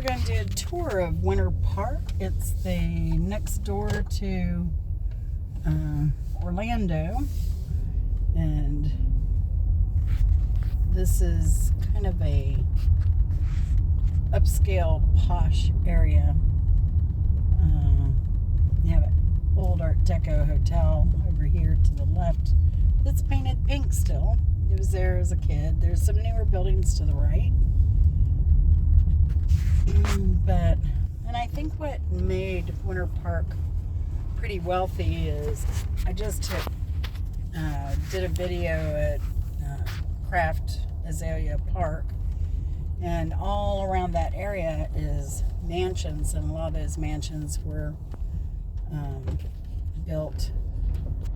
going to do a tour of Winter Park. It's the next door to Orlando, and this is kind of a upscale, posh area. You have an old Art Deco hotel over here to the left that's painted pink still. It was there as a kid. There's some newer buildings to the right. And I think what made Winter Park pretty wealthy is I just did a video at Craft Azalea Park, and all around that area is mansions, and a lot of those mansions were built,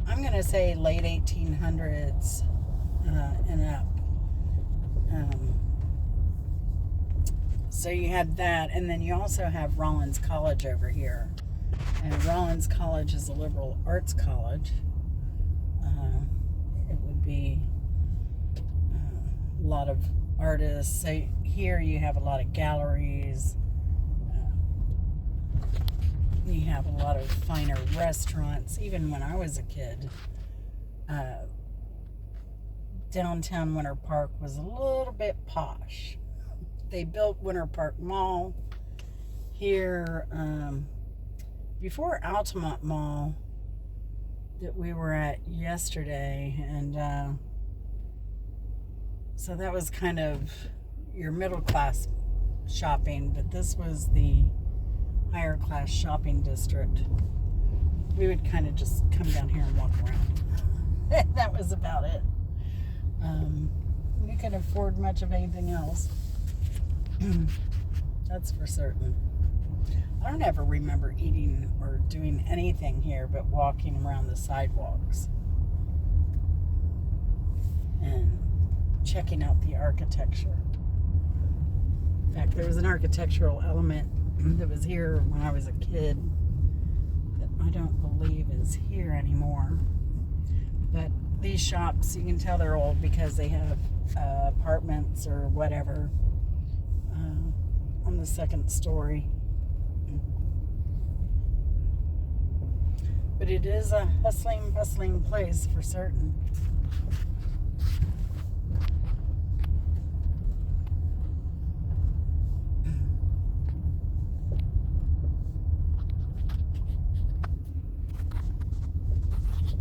I'm going to say late 1800s and up. So you had that, and then you also have Rollins College over here. And Rollins College is a liberal arts college. It would be a lot of artists. So here you have a lot of galleries. You have a lot of finer restaurants. Even when I was a kid, downtown Winter Park was a little bit posh. They built Winter Park Mall here before Altamont Mall that we were at yesterday, and so that was kind of your middle class shopping, but this was the higher class shopping district. We would kind of just come down here and walk around. That was about it. We couldn't afford much of anything else. That's for certain. I don't ever remember eating or doing anything here but walking around the sidewalks and checking out the architecture. In fact, there was an architectural element that was here when I was a kid that I don't believe is here anymore. But these shops, you can tell they're old because they have apartments or whatever on the second story. But it is a hustling, bustling place for certain.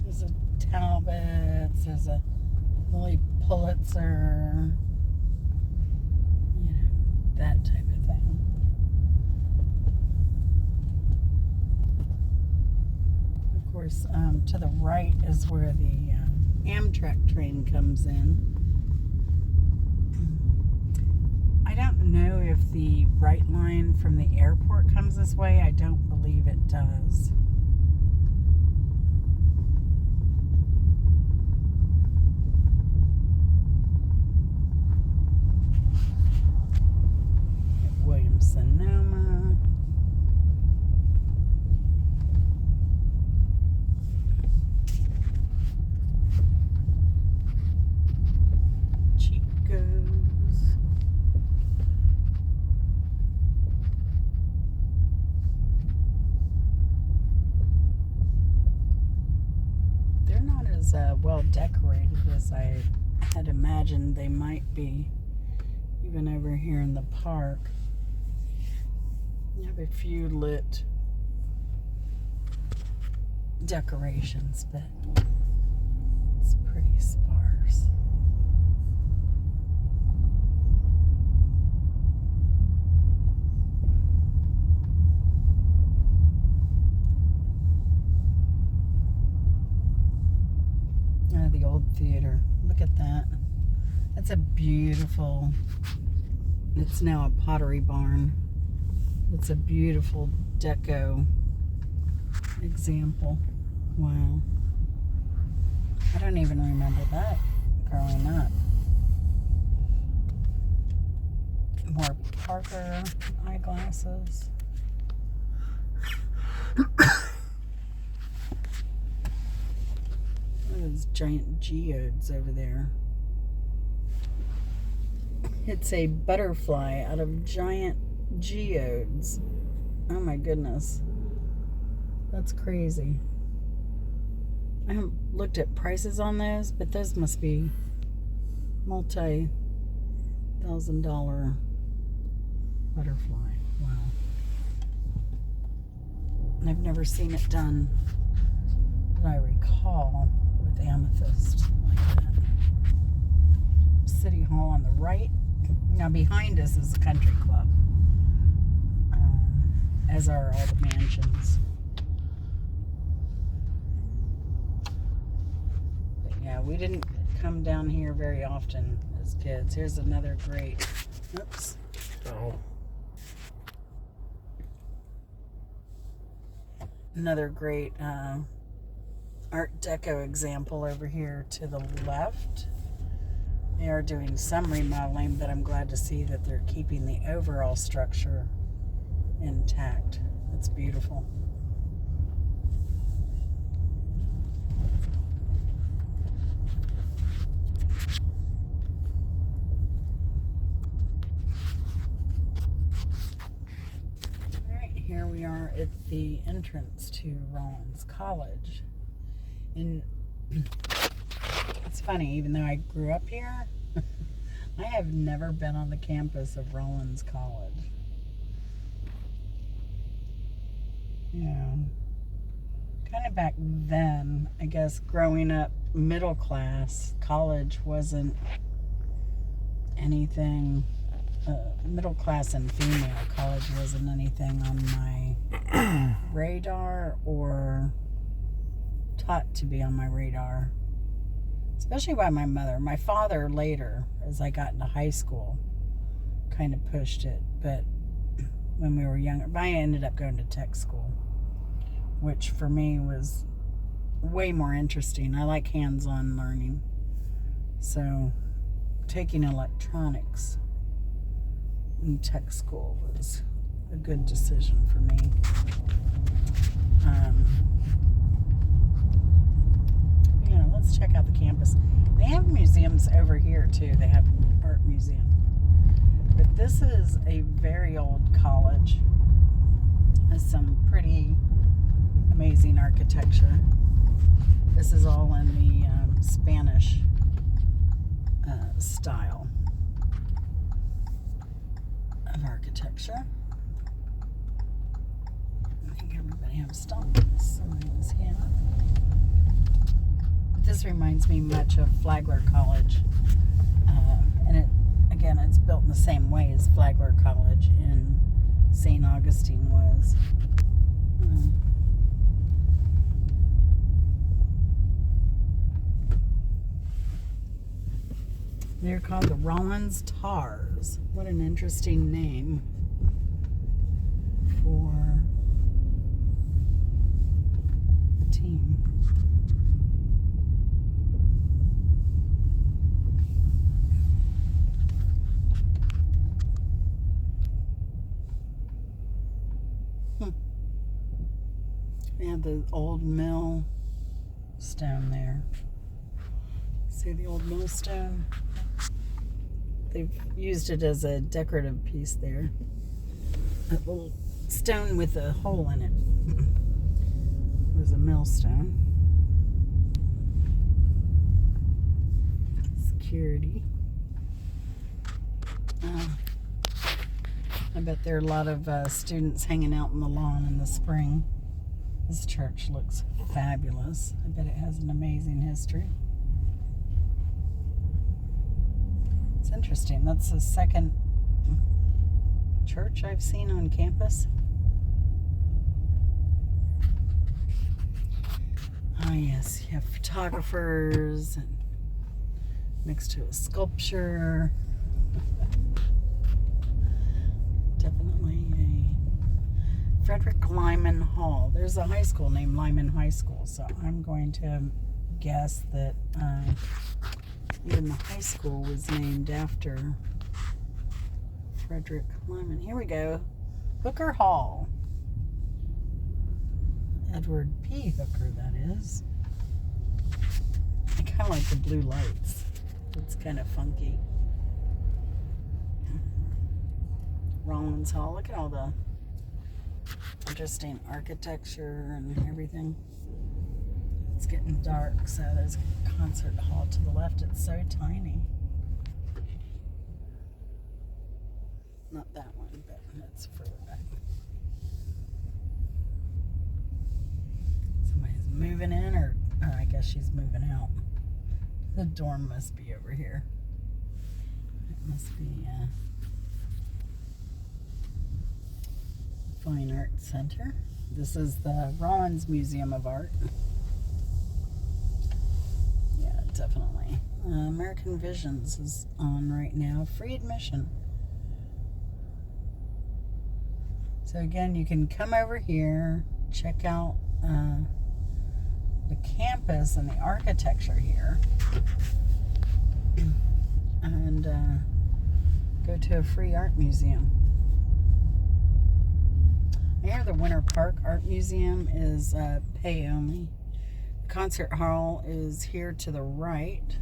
There's a Talbot's, there's a Lily Pulitzer, that type of thing. Of course, to the right is where the Amtrak train comes in. I don't know if the Bright Line from the airport comes this way. I don't believe it does. Sonoma. Chico's. They're not as well decorated as I had imagined they might be, even over here in the park. You have a few lit decorations, but it's pretty sparse. The old theater. Look at that. That's a beautiful, it's now a pottery barn. It's a beautiful deco example. Wow. I don't even remember that growing up. More Parker eyeglasses. Those giant geodes over there. It's a butterfly out of giant geodes. Oh my goodness. That's crazy. I haven't looked at prices on those, but those must be multi-$1,000 butterfly. Wow. And I've never seen it done that I recall with amethyst like that. City Hall on the right. Now behind us is the country club, as are all the mansions. But yeah, we didn't come down here very often as kids. Here's another great, oops. Oh. Another great Art Deco example over here to the left. They are doing some remodeling, but I'm glad to see that they're keeping the overall structure intact. It's beautiful. All right, here we are at the entrance to Rollins College. And it's funny, even though I grew up here, I have never been on the campus of Rollins College. Yeah. Kind of back then, I guess, growing up middle class, college wasn't anything, middle class and female, college wasn't anything on my radar or taught to be on my radar. Especially by my mother. My father later, as I got into high school, kind of pushed it. But when we were younger, I ended up going to tech school, which for me was way more interesting. I like hands-on learning. So taking electronics in tech school was a good decision for me. Let's check out the campus. They have museums over here too. They have an art museum. But this is a very old college. Has some pretty amazing architecture. This is all in the Spanish style of architecture. I think everybody has stop signs here. This reminds me much of Flagler College, and it's built in the same way as Flagler College in St. Augustine was. They're called the Rollins Tars. What an interesting name for a team. They have the old mill stone there. See the old mill stone? They've used it as a decorative piece there. That little stone with a hole in it was a millstone. Security. I bet there are a lot of students hanging out in the lawn in the spring. This church looks fabulous. I bet it has an amazing history. It's interesting. That's the second church I've seen on campus. Ah, yes, you have photographers and next to a sculpture. Definitely a Frederick Lyman Hall. There's a high school named Lyman High School, so I'm going to guess that even the high school was named after Frederick Lyman. Here we go. Hooker Hall. Edward P. Hooker, that is. I kind of like the blue lights. It's kind of funky. Rollins Hall. Look at all the interesting architecture and everything. It's getting dark, so there's a concert hall to the left. It's so tiny. Not that one, but that's further back. Somebody's moving in, or I guess she's moving out. The dorm must be over here. It must be Fine Arts Center. This is the Rollins Museum of Art. Yeah, definitely. American Visions is on right now. Free admission. So again, you can come over here, check out the campus and the architecture here, and go to a free art museum. I hear the Winter Park Art Museum is pay only. The concert hall is here to the right.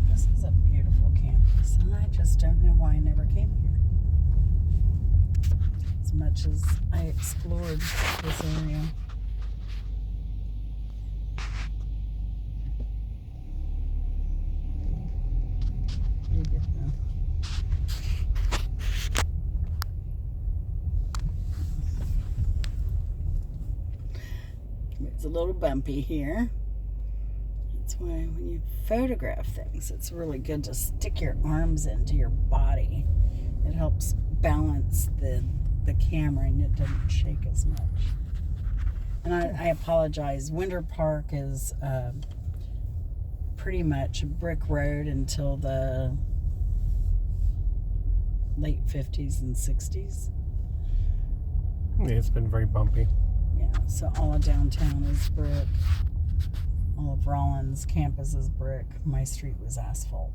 This is a beautiful campus, and I just don't know why I never came here. As much as I explored this area. It's a little bumpy here. That's why when you photograph things, it's really good to stick your arms into your body. It helps balance the camera and it doesn't shake as much. And I apologize. Winter Park is pretty much a brick road until the late 50s and 60s. Yeah, it's been very bumpy. Yeah, so all of downtown is brick. All of Rollins campus is brick. My street was asphalt.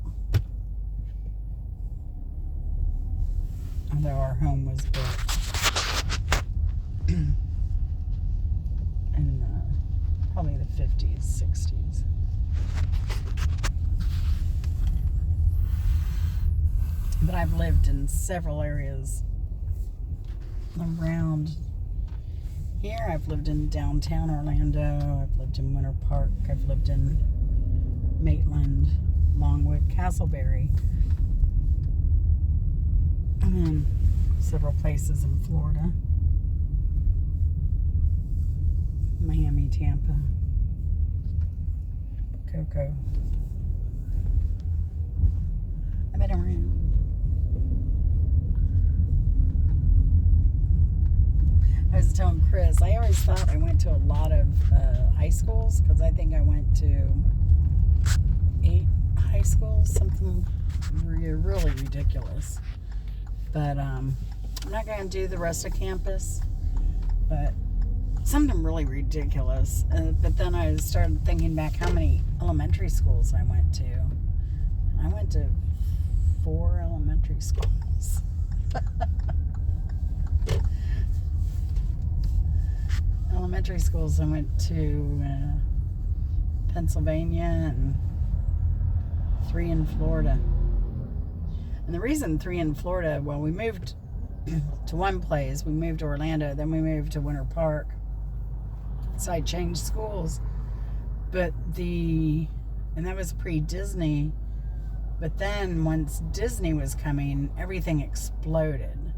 Although our home was brick. In probably the 50s, 60s. But I've lived in several areas around here. I've lived in downtown Orlando. I've lived in Winter Park. I've lived in Maitland, Longwood, Castleberry. And then several places in Florida. Miami, Tampa, Cocoa. I've been around. I was telling Chris, I always thought I went to a lot of high schools, because I think I went to 8 high schools, something really ridiculous. But I'm not going to do the rest of campus, but something really ridiculous. But then I started thinking back how many elementary schools I went to. I went to 4 elementary schools. Elementary schools, I went to Pennsylvania and 3 in Florida. And the reason 3 in Florida, well, we moved to one place. We moved to Orlando, then we moved to Winter Park. So I changed schools. But and that was pre-Disney. But then once Disney was coming, everything exploded.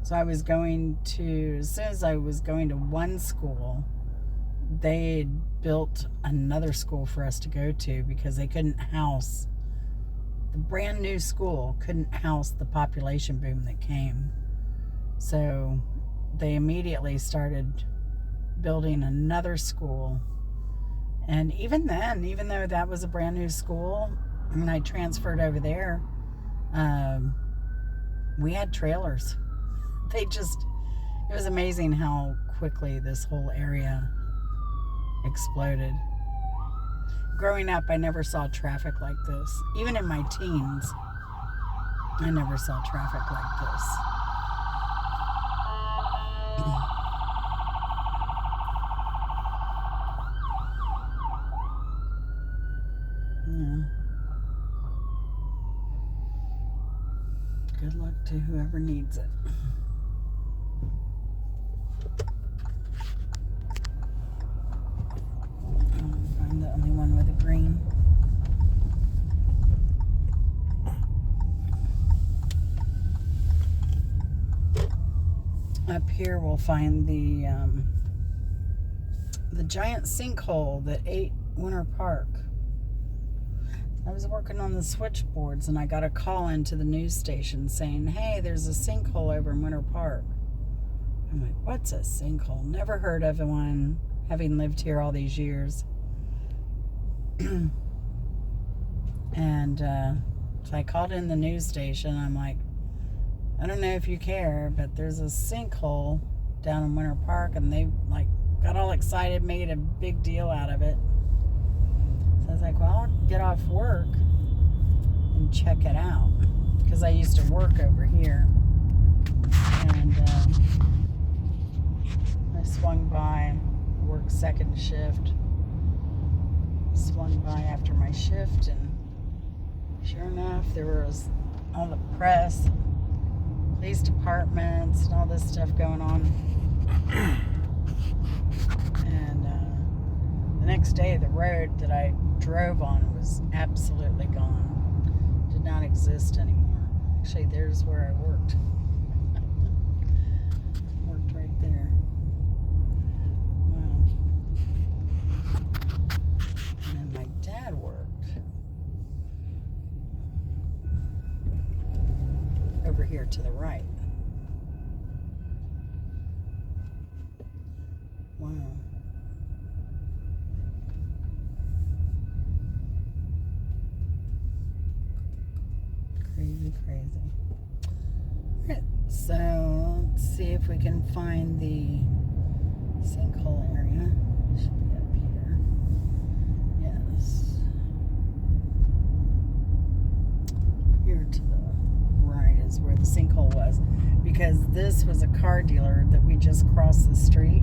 So I was going to, as soon as I was going to one school, they had built another school for us to go to because they couldn't house, the brand new school couldn't house the population boom that came. So they immediately started building another school. And even then, even though that was a brand new school, when I transferred over there, we had trailers. It was amazing how quickly this whole area exploded. Growing up, I never saw traffic like this. Even in my teens, I never saw traffic like this. Yeah. Good luck to whoever needs it. I'm the only one with a green. Up here we'll find the giant sinkhole that ate Winter Park. I was working on the switchboards and I got a call into the news station saying, hey, there's a sinkhole over in Winter Park. I'm like, what's a sinkhole? Never heard of one, having lived here all these years. And so I called in the news station. I'm like, I don't know if you care, but there's a sinkhole down in Winter Park, and they like got all excited, made a big deal out of it. So I was like, well, I'll get off work and check it out, because I used to work over here. And I swung by, worked second shift, swung by after my shift, and sure enough, there was all the press, police departments, and all this stuff going on. And the next day, the road that I drove on was absolutely gone. Did not exist anymore. Actually, there's where I worked. Worked right there. Wow. And then my dad worked over here to the right. Wow. Crazy, crazy. Alright, so let's see if we can find the sinkhole area. It should be up here. Yes. Here to the right is where the sinkhole was, because this was a car dealer that we just crossed the street.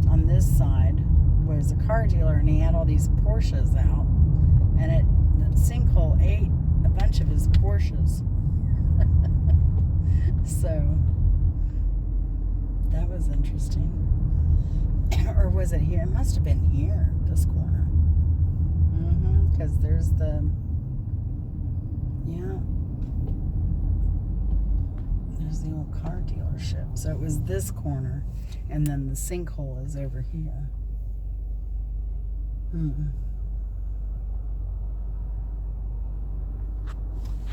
On this side was a car dealer, and he had all these Porsches out, and that sinkhole ate a bunch of his Porsches. So that was interesting. Or was it here? It must have been here, this corner. Because there's the, yeah, there's the old car dealership. So it was this corner, and then the sinkhole is over here.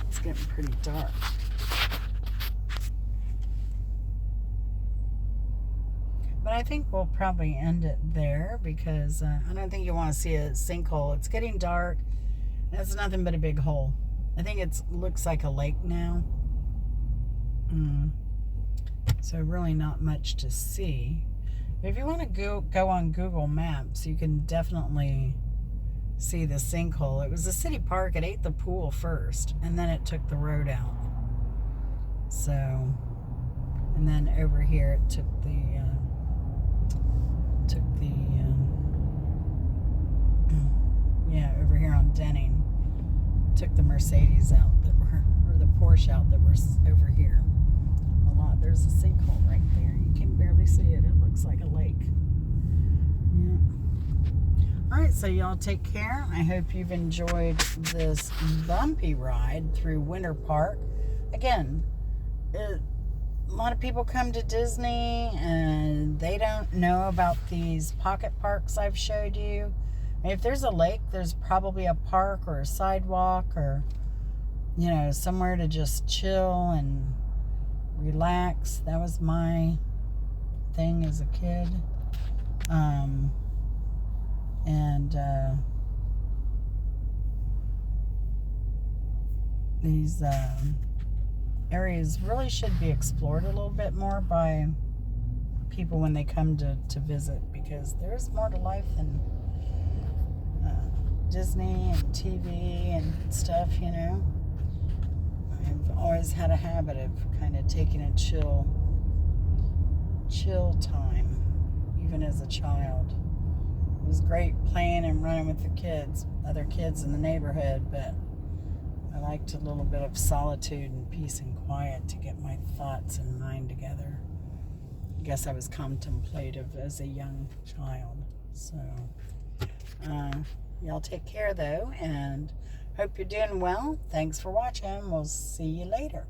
It's getting pretty dark. But I think we'll probably end it there, because I don't think you want to see a sinkhole. It's getting dark. It's nothing but a big hole. I think it looks like a lake now. So really not much to see. If you want to go on Google Maps, you can definitely see the sinkhole. It was a city park. It ate the pool first, and then it took the road out. So, and then over here it took the yeah, over here on Denning, took the Mercedes out that were, or the Porsche out that were over here. A lot. There's a sinkhole right there. You can barely see it. It looks like a lake. Yeah. All right, so y'all take care. I hope you've enjoyed this bumpy ride through Winter Park. Again, a lot of people come to Disney and they don't know about these pocket parks I've showed you. If there's a lake, there's probably a park or a sidewalk, or, you know, somewhere to just chill and relax. That was my thing as a kid. These areas really should be explored a little bit more by people when they come to visit, because there's more to life than Disney and TV and stuff, you know. I've always had a habit of kind of taking a chill time, even as a child. It was great playing and running with the kids. other kids in the neighborhood, but I liked a little bit of solitude and peace and quiet to get my thoughts and mind together. I guess I was contemplative as a young child. So, y'all take care though, and hope you're doing well. Thanks for watching. We'll see you later.